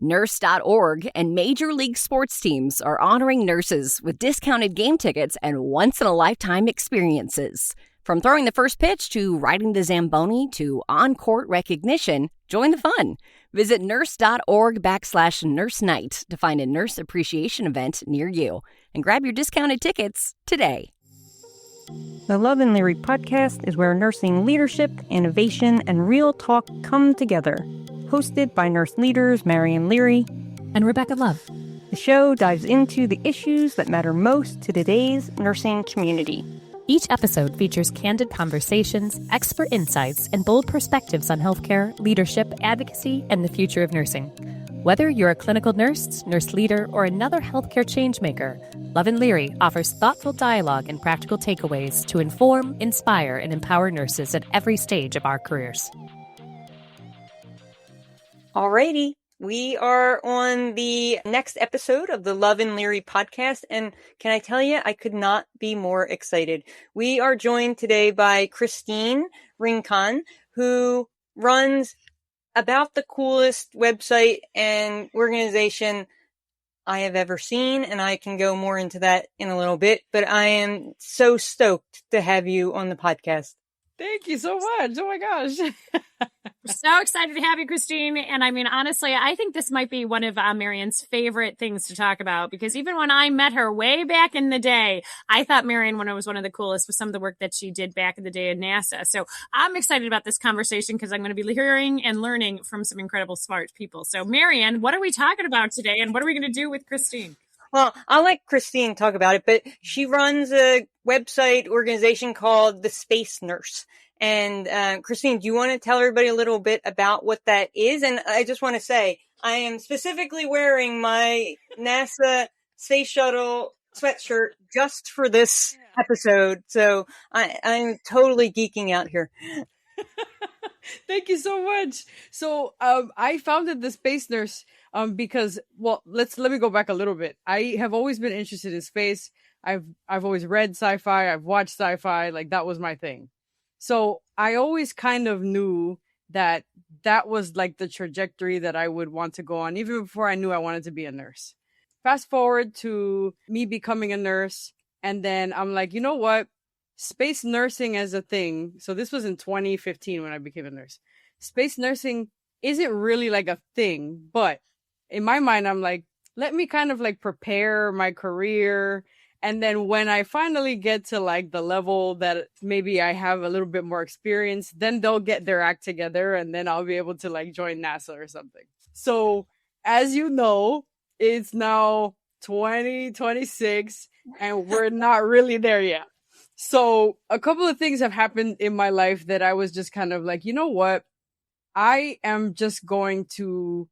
Nurse.org and Major League Sports teams are honoring nurses with discounted game tickets and once-in-a-lifetime experiences. From throwing the first pitch to riding the Zamboni to on-court recognition, join the fun. Visit nurse.org/nurse night to find a nurse appreciation event near you and grab your discounted tickets today. The Love and Leary podcast is where nursing leadership, innovation, and real talk come together. Hosted by nurse leaders Marian Leary and Rebecca Love. The show dives into the issues that matter most to today's nursing community. Each episode features candid conversations, expert insights, and bold perspectives on healthcare, leadership, advocacy, and the future of nursing. Whether you're a clinical nurse, nurse leader, or another healthcare changemaker, Love and Leary offers thoughtful dialogue and practical takeaways to inform, inspire, and empower nurses at every stage of our careers. Alrighty, we are on the next episode of the Love and Leary podcast, and can I tell you, I could not be more excited. We are joined today by Christine Rincon, who runs about the coolest website and organization I have ever seen, and I can go more into that in a little bit, but I am so stoked to have you on the podcast. Thank you so much. Oh my gosh. We're so excited to have you, Christine. And I mean, honestly, I think this might be one of Marian's favorite things to talk about, because even when I met her way back in the day, I thought Marian was one of the coolest with some of the work that she did back in the day at NASA. So I'm excited about this conversation because I'm going to be hearing and learning from some incredible smart people. So Marian, what are we talking about today? And what are we going to do with Christine? Well, I'll let Christine talk about it, but she runs a website organization called The Space Nurse. And Christine, do you want to tell everybody a little bit about what that is? And I just want to say, I am specifically wearing my NASA Space Shuttle sweatshirt just for this episode. So I'm totally geeking out here. Thank you so much. So I founded the Space Nurse because, well, let me go back a little bit. I have always been interested in space. I've always read sci-fi. I've watched sci-fi. Like, that was my thing. So I always kind of knew that was like the trajectory that I would want to go on, even before I knew I wanted to be a nurse. Fast forward to me becoming a nurse. And then I'm like, you know what? Space nursing as a thing. So this was in 2015 when I became a nurse. Space nursing isn't really like a thing, but in my mind, I'm like, let me kind of like prepare my career. And then when I finally get to like the level that maybe I have a little bit more experience, then they'll get their act together and then I'll be able to like join NASA or something. So as you know, it's now 2026 and we're not really there yet. So a couple of things have happened in my life that I was just kind of like, you know what? I am just going to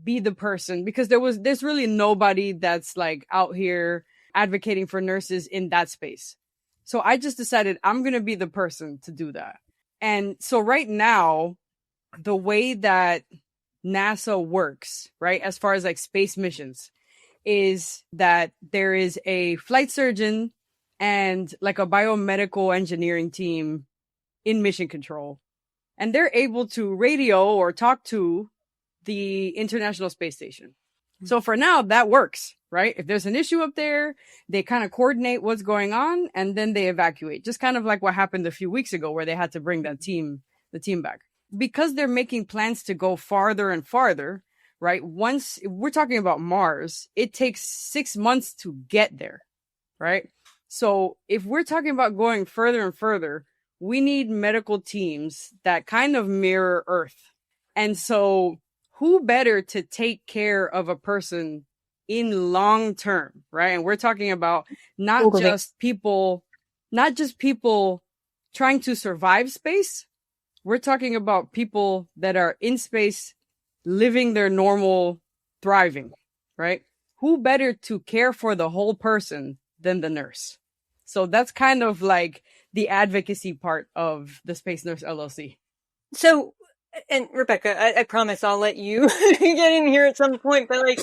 be the person, because there's really nobody that's like out here advocating for nurses in that space. So I just decided I'm going to be the person to do that. And so right now, the way that NASA works, right, as far as like space missions, is that there is a flight surgeon and like a biomedical engineering team in mission control. And they're able to radio or talk to the International Space Station. So for now, that works, right? If there's an issue up there, they kind of coordinate what's going on and then they evacuate. Just kind of like what happened a few weeks ago where they had to bring the team back. Because they're making plans to go farther and farther, right? Once we're talking about Mars, it takes 6 months to get there, right? So if we're talking about going further and further, we need medical teams that kind of mirror Earth. And so who better to take care of a person in long term, right? And we're talking about not just people trying to survive space. We're talking about people that are in space, living their normal thriving, right? Who better to care for the whole person than the nurse? So that's kind of like the advocacy part of the Space Nurse LLC. So, and Rebecca, I promise I'll let you get in here at some point, but like,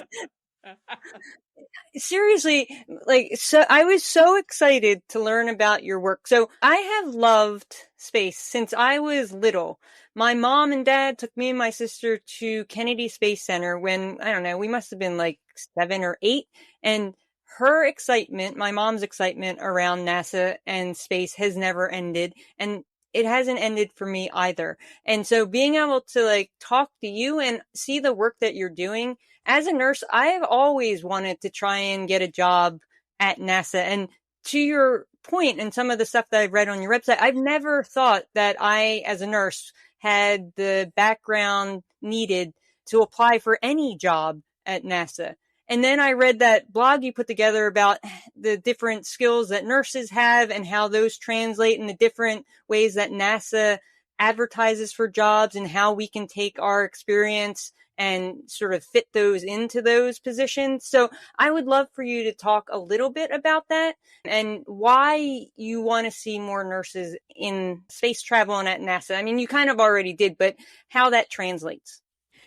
seriously, like, so I was so excited to learn about your work. So I have loved space since I was little. My mom and dad took me and my sister to Kennedy Space Center when, I don't know, we must have been like 7 or 8. And her excitement, my mom's excitement around NASA and space has never ended. And it hasn't ended for me either. And so being able to like talk to you and see the work that you're doing as a nurse, I've always wanted to try and get a job at NASA. And to your point and some of the stuff that I've read on your website, I've never thought that I, as a nurse, had the background needed to apply for any job at NASA. And then I read that blog you put together about the different skills that nurses have and how those translate in the different ways that NASA advertises for jobs and how we can take our experience and sort of fit those into those positions. So I would love for you to talk a little bit about that and why you want to see more nurses in space travel and at NASA. I mean, you kind of already did, but how that translates.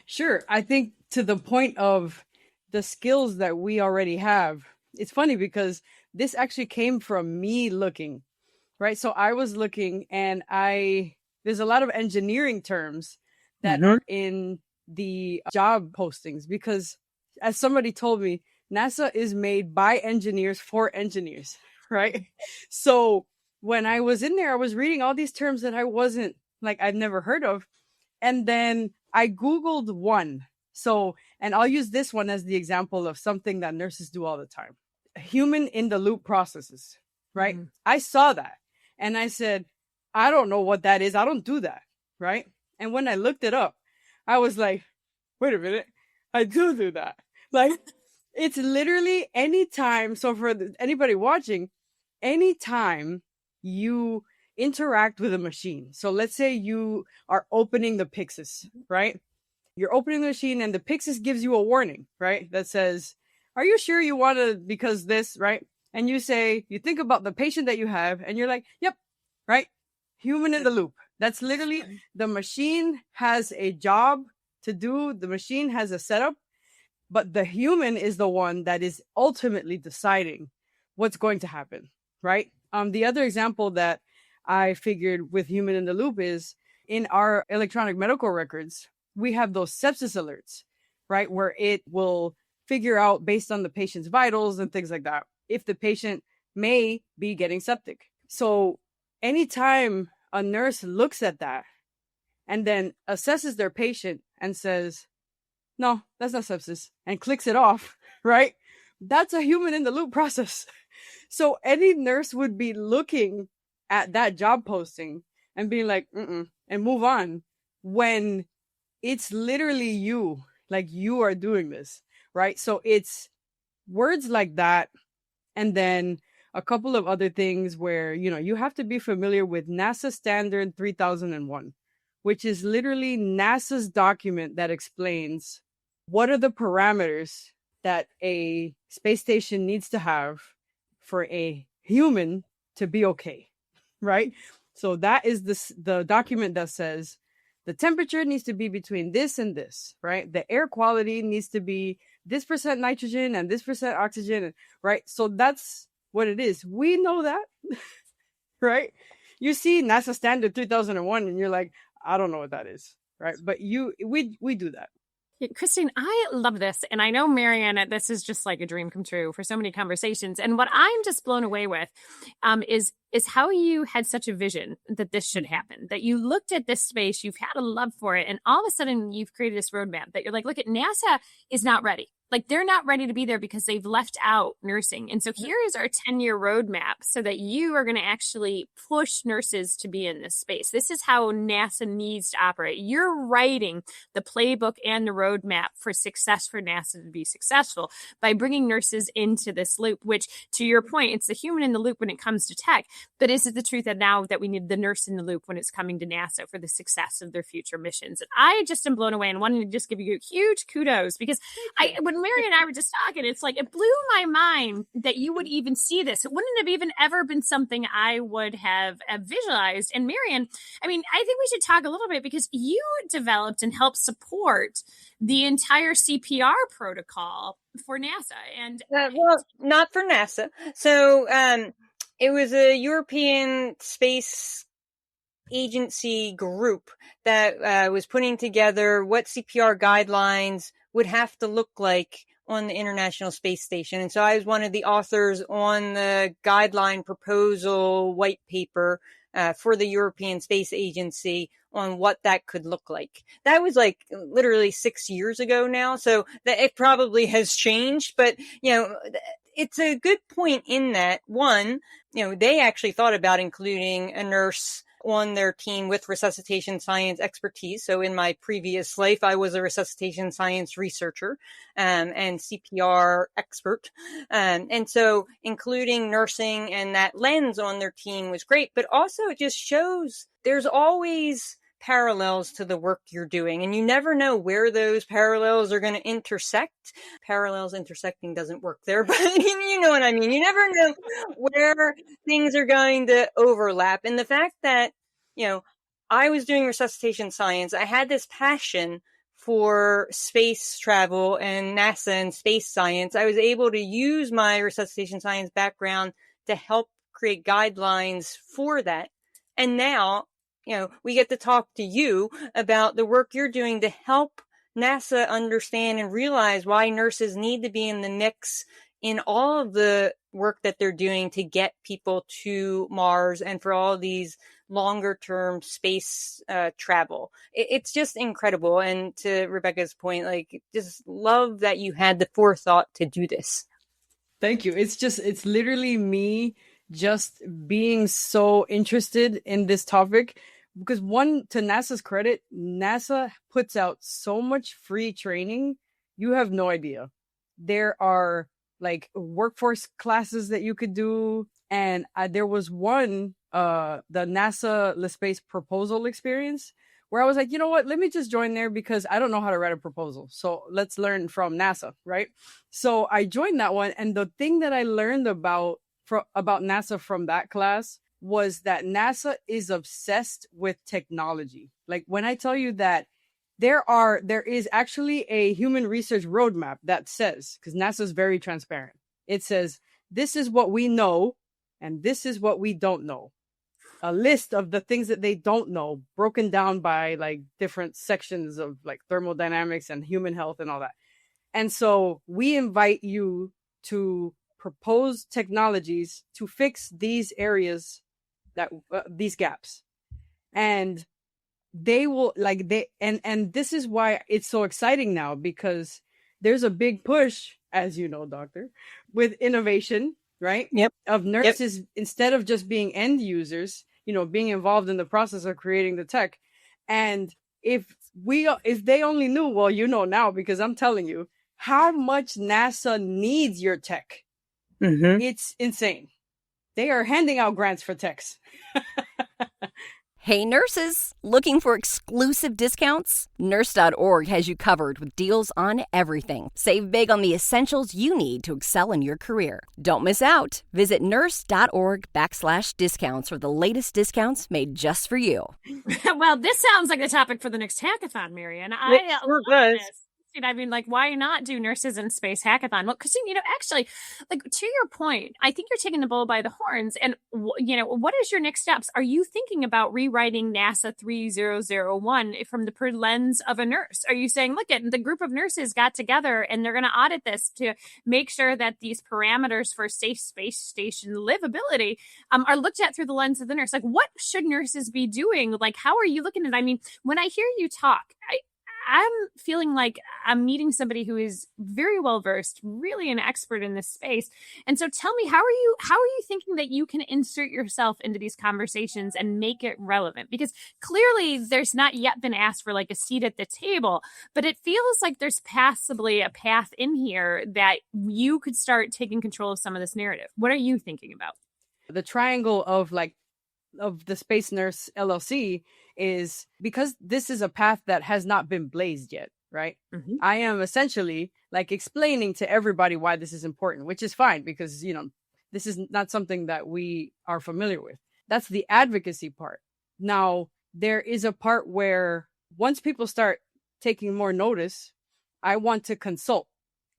Sure. I think to the point of the skills that we already have, it's funny because this actually came from me looking, right? So I was looking and there's a lot of engineering terms that are in the job postings because, as somebody told me, NASA is made by engineers for engineers, right? So when I was in there, I was reading all these terms that I've never heard of. And then I Googled one. So, and I'll use this one as the example of something that nurses do all the time. Human in the loop processes, right? Mm-hmm. I saw that and I said, I don't know what that is. I don't do that, right? And when I looked it up, I was like, wait a minute, I do that. Like, it's literally anytime. So for anybody watching, anytime you interact with a machine. So let's say you are opening the Pyxis, right? You're opening the machine and the Pyxis gives you a warning, right? That says, are you sure you want to, because this, right? And you think about the patient that you have and you're like, yep, right? Human in the loop. That's literally, the machine has a job to do. The machine has a setup, but the human is the one that is ultimately deciding what's going to happen, right? The other example that I figured with human in the loop is in our electronic medical records, we have those sepsis alerts, right? Where it will figure out based on the patient's vitals and things like that, if the patient may be getting septic. So anytime a nurse looks at that and then assesses their patient and says, no, that's not sepsis, and clicks it off, right? That's a human in the loop process. So any nurse would be looking at that job posting and being like, and move on, when it's literally you, like you are doing this, right? So it's words like that. And then a couple of other things where, you have to be familiar with NASA Standard 3001, which is literally NASA's document that explains what are the parameters that a space station needs to have for a human to be okay, right? So that is the document that says the temperature needs to be between this and this, right? The air quality needs to be this percent nitrogen and this percent oxygen, right? So that's what it is. We know that, right? You see NASA Standard 3001 and you're like, I don't know what that is, right? But we do that. Christine, I love this. And I know, Marianne, this is just like a dream come true for so many conversations. And what I'm just blown away with is how you had such a vision that this should happen, that you looked at this space, you've had a love for it, and all of a sudden you've created this roadmap that you're like, look, at NASA is not ready. Like, they're not ready to be there because they've left out nursing. And so here is our 10-year roadmap so that you are going to actually push nurses to be in this space. This is how NASA needs to operate. You're writing the playbook and the roadmap for success for NASA to be successful by bringing nurses into this loop, which, to your point, it's the human in the loop when it comes to tech. But is it the truth that now that we need the nurse in the loop when it's coming to NASA for the success of their future missions? And I just am blown away and wanted to just give you huge kudos because when Mary and I were just talking, it's like, it blew my mind that you would even see this. It wouldn't have even ever been something I would have visualized. And Marianne, I mean, I think we should talk a little bit because you developed and helped support the entire CPR protocol for NASA. And well, not for NASA. So it was a European space agency group that was putting together what CPR guidelines would have to look like on the International Space Station. And so I was one of the authors on the guideline proposal white paper for the European Space Agency on what that could look like. That was like literally 6 years ago now. So that it probably has changed, but it's a good point in that one, they actually thought about including a nurse on their team with resuscitation science expertise. So in my previous life, I was a resuscitation science researcher and CPR expert. And so including nursing and that lens on their team was great, but also it just shows there's always parallels to the work you're doing, and you never know where those parallels are going to intersect. Parallels intersecting doesn't work there, but you know what I mean. You never know where things are going to overlap. And the fact that, I was doing resuscitation science, I had this passion for space travel and NASA and space science. I was able to use my resuscitation science background to help create guidelines for that. And now, we get to talk to you about the work you're doing to help NASA understand and realize why nurses need to be in the mix in all of the work that they're doing to get people to Mars and for all these longer term space travel. It's just incredible. And to Rebecca's point, just love that you had the forethought to do this. Thank you. It's literally me just being so interested in this topic. Because one, to NASA's credit, NASA puts out so much free training. You have no idea. There are workforce classes that you could do. And there was one, the NASA Le Space proposal experience, where I was like, you know what, let me just join there because I don't know how to write a proposal. So let's learn from NASA, right? So I joined that one. And the thing that I learned about NASA from that class was that NASA is obsessed with technology. Like when I tell you that there is actually a human research roadmap that says, because NASA is very transparent, it says, this is what we know and this is what we don't know. A list of the things that they don't know, broken down by different sections of thermodynamics and human health and all that. And so we invite you to propose technologies to fix these areas, these gaps. And they will and this is why it's so exciting now, because there's a big push, as you know, doctor, with innovation, right? Yep. Of nurses, instead of just being end users, being involved in the process of creating the tech. And if they only knew, well, now, because I'm telling you how much NASA needs your tech. Mm-hmm. It's insane. They are handing out grants for techs. Hey nurses, looking for exclusive discounts? Nurse.org has you covered with deals on everything. Save big on the essentials you need to excel in your career. Don't miss out. Visit nurse.org/discounts for the latest discounts made just for you. Well, this sounds like the topic for the next hackathon, Marian. I love this. I mean, why not do Nurses in Space Hackathon? Well, because, actually, to your point, I think you're taking the bull by the horns. And, what is your next steps? Are you thinking about rewriting NASA 3001 from the lens of a nurse? Are you saying, look, the group of nurses got together and they're going to audit this to make sure that these parameters for safe space station livability are looked at through the lens of the nurse? What should nurses be doing? How are you looking at it? I mean, when I hear you talk, I'm feeling like I'm meeting somebody who is very well versed, really an expert in this space. And so tell me, how are you thinking that you can insert yourself into these conversations and make it relevant? Because clearly there's not yet been asked for a seat at the table, but it feels like there's possibly a path in here that you could start taking control of some of this narrative. What are you thinking about? The triangle of the Space Nurse LLC is, because this is a path that has not been blazed yet, right? Mm-hmm. I am essentially explaining to everybody why this is important, which is fine because, this is not something that we are familiar with. That's the advocacy part. Now, there is a part where once people start taking more notice, I want to consult.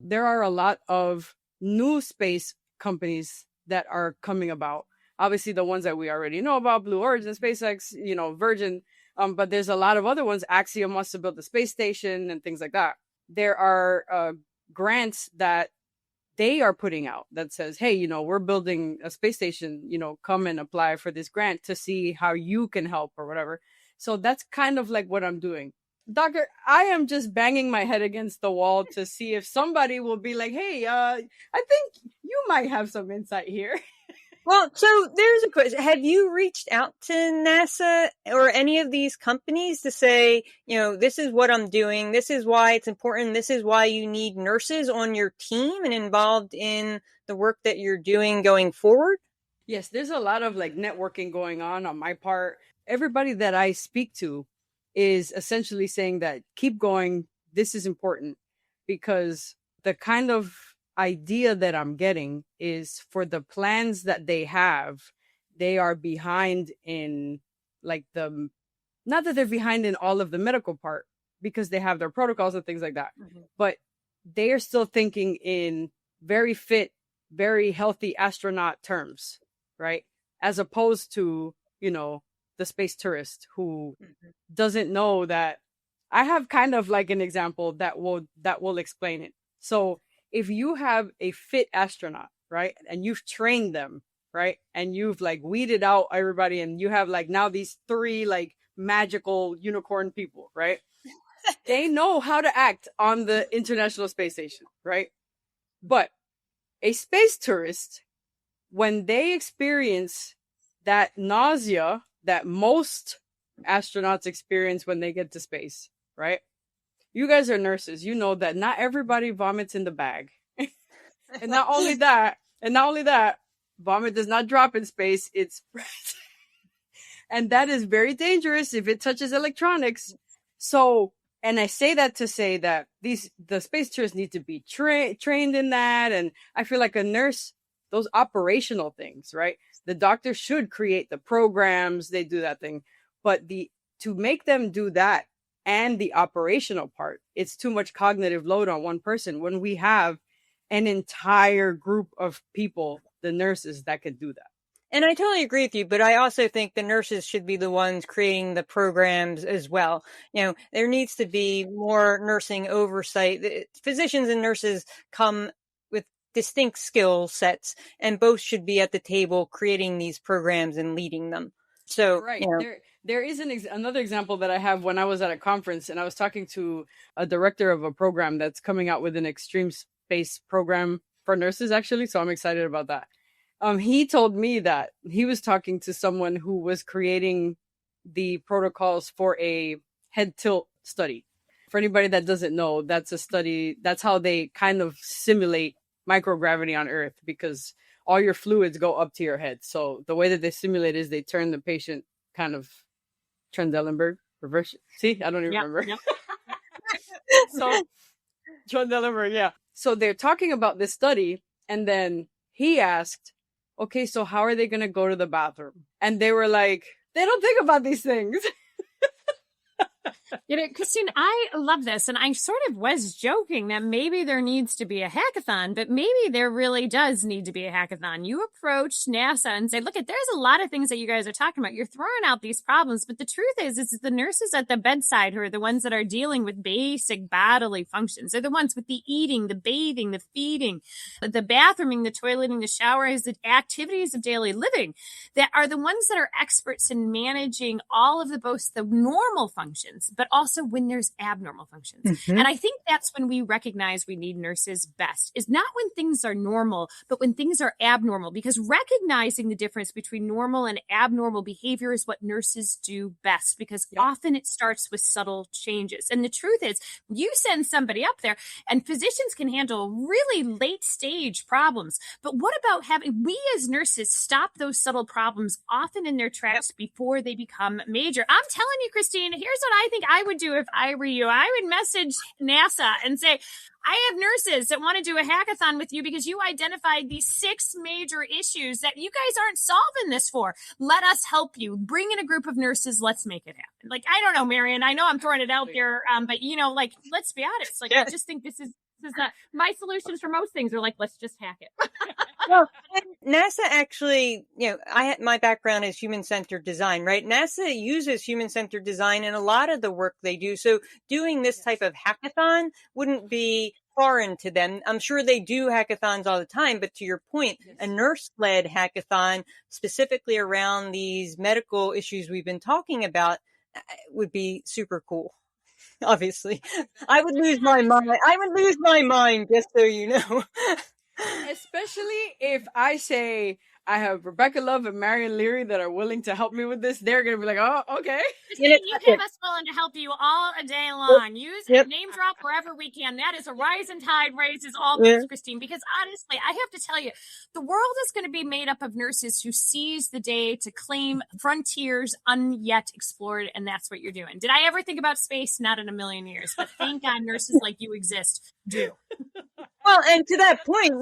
There are a lot of new space companies that are coming about. Obviously, the ones that we already know about, Blue Origin, SpaceX, Virgin. But there's a lot of other ones. Axiom wants to build the space station and things like that. There are grants that they are putting out that says, hey, we're building a space station, come and apply for this grant to see how you can help or whatever. So that's kind of like what I'm doing. Doctor, I am just banging my head against the wall to see if somebody will be like, hey, I think you might have some insight here. Well, so there's a question. Have you reached out to NASA or any of these companies to say, this is what I'm doing. This is why it's important. This is why you need nurses on your team and involved in the work that you're doing going forward? Yes, there's a lot of like networking going on my part. Everybody that I speak to is essentially saying that keep going. This is important, because the kind of idea that I'm getting is for the plans that they have, they are behind in like not that they're behind in all of the medical part, because they have their protocols and things like that, but they are still thinking in very fit, very healthy astronaut terms, right? As opposed to, the space tourist who doesn't know that. I have kind of like an example that will explain it. So if you have a fit astronaut, right, and you've trained them, right, and you've like weeded out everybody, and you have like now these 3 like magical unicorn people, right? They know how to act on the International Space Station, right? But a space tourist, when they experience that nausea that most astronauts experience when they get to space, right? You guys are nurses. You know that not everybody vomits in the bag. And not only that, vomit does not drop in space. It spreads. And that is very dangerous if it touches electronics. So, and I say that to say that the space tourists need to be trained in that. And I feel like a nurse, those operational things, right? The doctor should create the programs. They do that thing. But to make them do that, and the operational part, it's too much cognitive load on one person when we have an entire group of people, the nurses, that could do that. And I totally agree with you, but I also think the nurses should be the ones creating the programs as well. There needs to be more nursing oversight. Physicians and nurses come with distinct skill sets, and both should be at the table creating these programs and leading them. So, right. There is another example that I have when I was at a conference, and I was talking to a director of a program that's coming out with an extreme space program for nurses, actually. So I'm excited about that. He told me that he was talking to someone who was creating the protocols for a head tilt study. For anybody that doesn't know, that's a study. That's how they kind of simulate microgravity on Earth, because all your fluids go up to your head. So the way that they simulate is they turn the patient kind of Trendelenburg reverse. See, I don't even remember. Yep. So Trendelenburg, yeah. So they're talking about this study, and then he asked, okay, so how are they going to go to the bathroom? And they were like, they don't think about these things. Christine, I love this. And I sort of was joking that maybe there needs to be a hackathon, but maybe there really does need to be a hackathon. You approached NASA and said, look, there's a lot of things that you guys are talking about. You're throwing out these problems, but the truth is it's the nurses at the bedside who are the ones that are dealing with basic bodily functions. They're the ones with the eating, the bathing, the feeding, the bathrooming, the toileting, the showering, the activities of daily living that are the ones that are experts in managing all of both the normal functions, but also when there's abnormal functions. Mm-hmm. And I think that's when we recognize we need nurses best, is not when things are normal, but when things are abnormal, because recognizing the difference between normal and abnormal behavior is what nurses do best, because often it starts with subtle changes. And the truth is, you send somebody up there and physicians can handle really late stage problems. But what about having we as nurses stop those subtle problems often in their tracks before they become major? I'm telling you, Christine, here's what I think I would do if I were you. I would message NASA and say, I have nurses that want to do a hackathon with you because you identified these 6 major issues that you guys aren't solving this for. Let us help you. Bring in a group of nurses. Let's make it happen. Like, I don't know, Marion. I know I'm throwing it out there, but let's be honest. Like, I just think this is not my solutions for most things are like, let's just hack it. Well, NASA actually, my background is human-centered design, right? NASA uses human-centered design in a lot of the work they do. So doing this type of hackathon wouldn't be foreign to them. I'm sure they do hackathons all the time, but to your point, a nurse-led hackathon specifically around these medical issues we've been talking about would be super cool. Obviously, I would lose my mind. I would lose my mind, just so you know. Especially if I say I have Rebecca Love and Marion Leary that are willing to help me with this, they're going to be like, oh, okay. You have us willing to help you all a day long. Use name drop wherever we can. That is a rising tide raises all boats, Christine, because honestly, I have to tell you, the world is going to be made up of nurses who seize the day to claim frontiers unyet explored, and that's what you're doing. Did I ever think about space? Not in a million years, but thank God nurses like you exist do. Well, and to that point,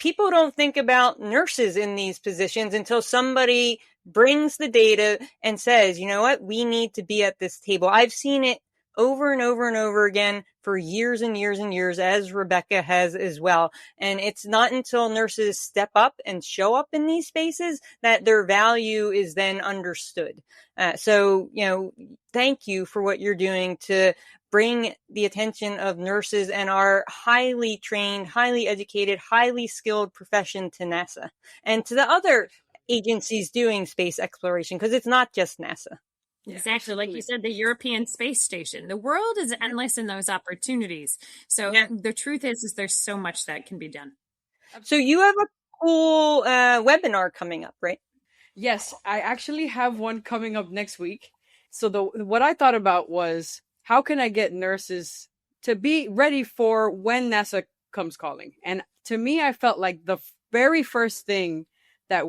people don't think about nurses in these positions until somebody brings the data and says, you know what, we need to be at this table. I've seen it over and over and over again for years and years and years, as Rebecca has as well. And it's not until nurses step up and show up in these spaces that their value is then understood. So, thank you for what you're doing to bring the attention of nurses and our highly trained, highly educated, highly skilled profession to NASA and to the other agencies doing space exploration, because it's not just NASA. Exactly. Like you said, the European Space Station. The world is endless in those opportunities. So the truth is there's so much that can be done. So you have a cool webinar coming up, right? Yes, I actually have one coming up next week. So what I thought about was, how can I get nurses to be ready for when NASA comes calling? And to me, I felt like the very first thing that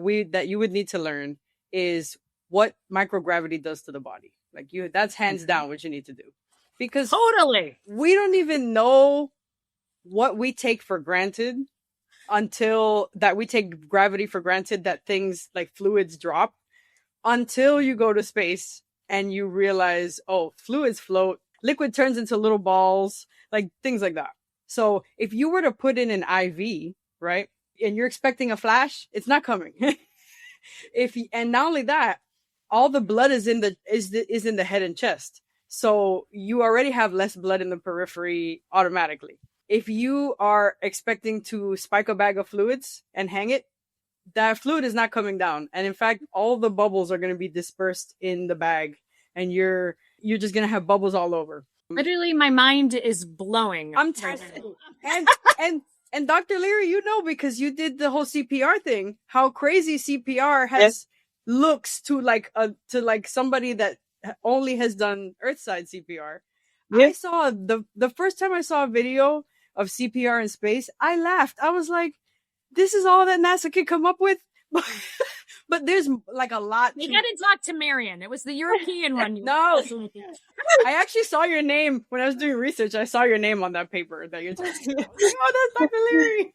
you would need to learn is what microgravity does to the body. That's hands down what you need to do. Because totally, we don't even know what we take for granted until that we take gravity for granted, that things like fluids drop, until you go to space and you realize, oh, fluids float, liquid turns into little balls, like things like that. So if you were to put in an IV, right, and you're expecting a flash, it's not coming. And not only that, all the blood is in the head and chest. So you already have less blood in the periphery automatically. If you are expecting to spike a bag of fluids and hang it, that fluid is not coming down. And in fact, all the bubbles are going to be dispersed in the bag, and you're just going to have bubbles all over. Literally, my mind is blowing. I'm tested. And Dr. Leary, because you did the whole CPR thing, how crazy CPR looks to somebody that only has done Earthside CPR. I saw the first time I saw a video of CPR in space, I laughed. I was like, this is all that NASA could come up with? But there's like a lot. You got to talk to Marion. It was the European one. No. I actually saw your name when I was doing research. I saw your name on that paper that you're talking about. Oh, that's Dr. Leary.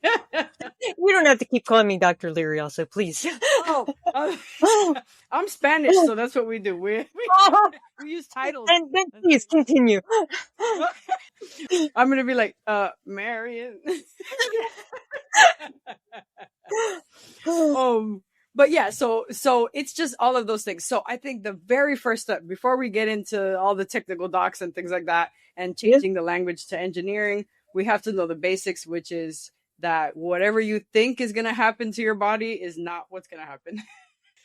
You don't have to keep calling me Dr. Leary also, please. I'm Spanish, so that's what we do. We use titles. And then please continue. I'm going to be like, Marion. But yeah, so it's just all of those things. So I think the very first step, before we get into all the technical docs and things like that, and changing the language to engineering, we have to know the basics, which is that whatever you think is going to happen to your body is not what's going to happen.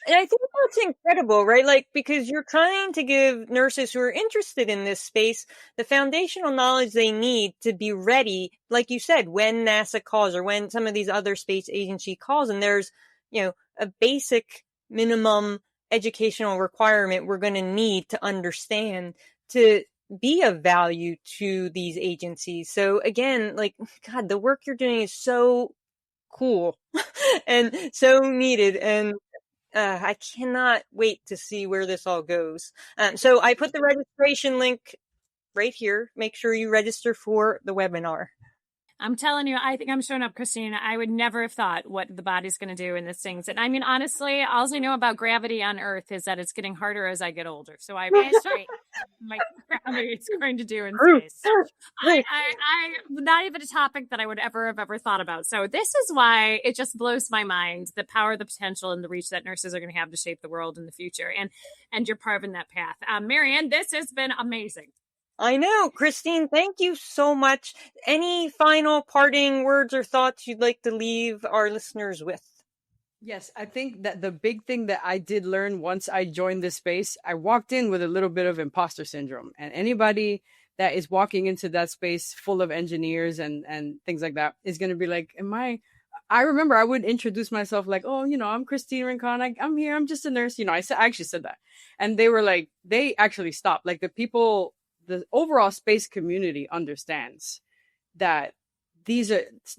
And I think that's incredible, right? Because you're trying to give nurses who are interested in this space the foundational knowledge they need to be ready, like you said, when NASA calls or when some of these other space agency calls, and there's, a basic minimum educational requirement we're going to need to understand to be of value to these agencies. So again, God, the work you're doing is so cool and so needed. And I cannot wait to see where this all goes. So I put the registration link right here. Make sure you register for the webinar. I'm telling you, I think I'm showing up, Christine. I would never have thought what the body's going to do in this things. And I mean, honestly, all I know about gravity on Earth is that it's getting harder as I get older. So I appreciate my gravity it's going to do in space. I'm not even a topic that I would ever have ever thought about. So this is why it just blows my mind, the power, the potential, and the reach that nurses are going to have to shape the world in the future. And you're paving that path. Marianne, this has been amazing. I know. Christine, thank you so much. Any final parting words or thoughts you'd like to leave our listeners with? Yes, I think that the big thing that I did learn once I joined this space, I walked in with a little bit of imposter syndrome. And anybody that is walking into that space full of engineers and things like that is going to be like, I remember I would introduce myself like, oh, I'm Christine Rincon. I'm here. I'm just a nurse. I actually said that. And they were like, they actually stopped. Like the overall space community understands that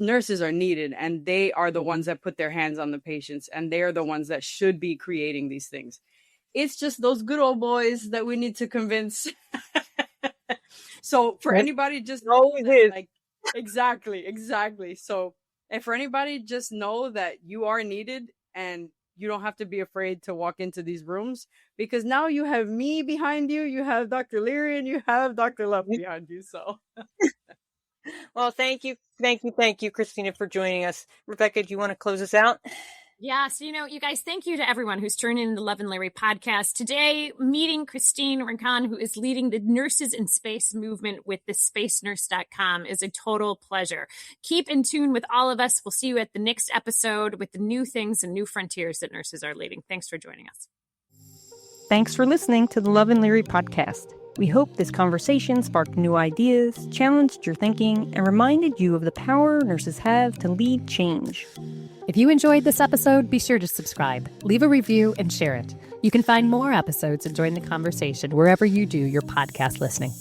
nurses are needed, and they are the ones that put their hands on the patients, and they are the ones that should be creating these things. It's just those good old boys that we need to convince. So for anybody, just know that, like, exactly. So, and for anybody, just know that you are needed, and you don't have to be afraid to walk into these rooms, because now you have me behind you, you have Dr. Leary, and you have Dr. Love behind you. So, well, thank you, Christina, for joining us. Rebecca, do you want to close us out? Yes, you guys, thank you to everyone who's tuned in the Love and Larry podcast. Today, meeting Christine Rincon, who is leading the Nurses in Space movement with the Nurse.com, is a total pleasure. Keep in tune with all of us. We'll see you at the next episode with the new things and new frontiers that nurses are leading. Thanks for joining us. Thanks for listening to the Love and Leary podcast. We hope this conversation sparked new ideas, challenged your thinking, and reminded you of the power nurses have to lead change. If you enjoyed this episode, be sure to subscribe, leave a review, and share it. You can find more episodes and join the conversation wherever you do your podcast listening.